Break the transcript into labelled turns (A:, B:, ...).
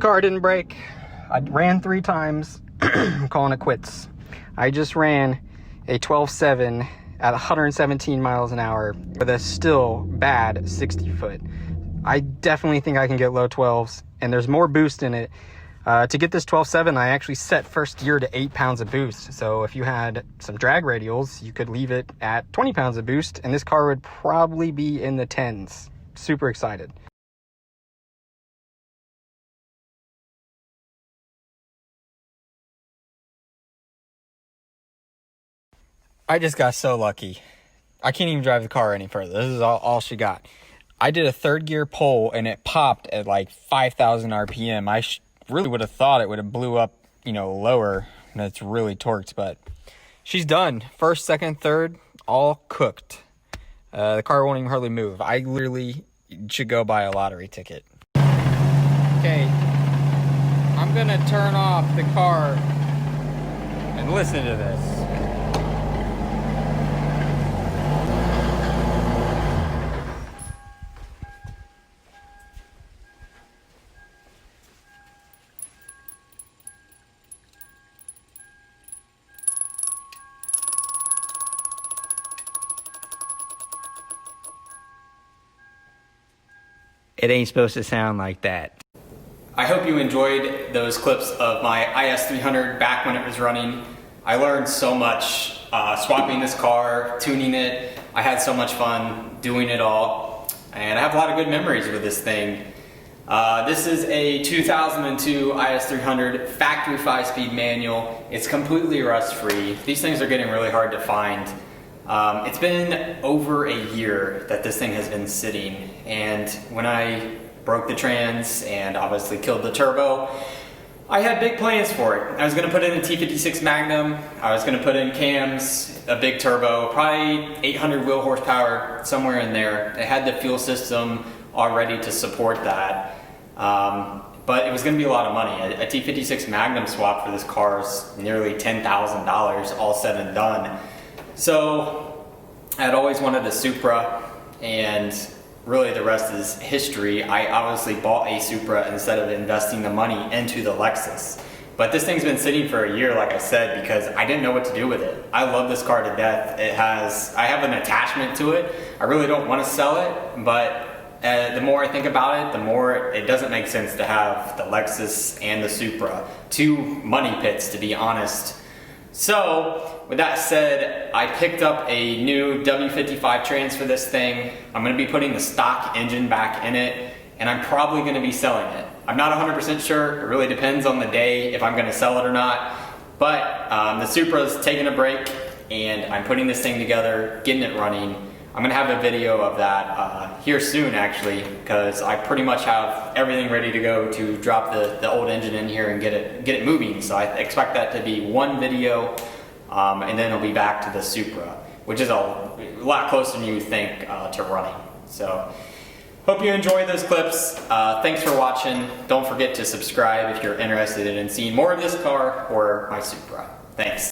A: car didn't break. I ran 3 times. I'm calling it quits. I just ran a 12.7 at 117 miles an hour with a still bad 60 foot. I definitely think I can get low 12s, and there's more boost in it. To get this 12.7, I actually set first gear to 8 pounds of boost. So if you had some drag radials, you could leave it at 20 pounds of boost, and this car would probably be in the 10s. Super excited. I just got so lucky. I can't even drive the car any further. This is all she got. I did a 3rd gear pull and it popped at like 5,000 RPM. I really would have thought it would have blew up, you know, lower, and it's really torqued, but she's done. 1st, 2nd, 3rd, all cooked. The car won't even hardly move. I literally should go buy a lottery ticket. Okay, I'm gonna turn off the car and listen to this. It ain't supposed to sound like that. I hope you enjoyed those clips of my IS300 back when it was running. I learned so much swapping this car, tuning it. I had so much fun doing it all, and I have a lot of good memories with this thing. This is a 2002 IS300 factory 5-speed manual. It's completely rust-free. These things are getting really hard to find. It's been over a year that this thing has been sitting, and when I broke the trans and obviously killed the turbo, I had big plans for it. I was going to put in a T56 Magnum, I was going to put in cams, a big turbo, probably 800 wheel horsepower, somewhere in there. It had the fuel system already to support that, but it was going to be a lot of money. A T56 Magnum swap for this car is nearly $10,000 all said and done. So I'd always wanted a Supra, and really the rest is history. I obviously bought a Supra instead of investing the money into the Lexus. But this thing's been sitting for a year, like I said, because I didn't know what to do with it. I love this car to death. I have an attachment to it. I really don't want to sell it, but the more I think about it, the more it doesn't make sense to have the Lexus and the Supra. 2 money pits, to be honest. So, with that said, I picked up a new W55 trans for this thing. I'm going to be putting the stock engine back in it, and I'm probably going to be selling it. I'm not 100% sure. It really depends on the day if I'm going to sell it or not. But the Supra's taking a break, and I'm putting this thing together, getting it running. I'm going to have a video of that here soon, actually, because I pretty much have everything ready to go to drop the old engine in here and get it moving. So I expect that to be one video, and then it'll be back to the Supra, which is a lot closer than you think to running. So hope you enjoyed those clips. Thanks for watching. Don't forget to subscribe if you're interested in seeing more of this car or my Supra. Thanks.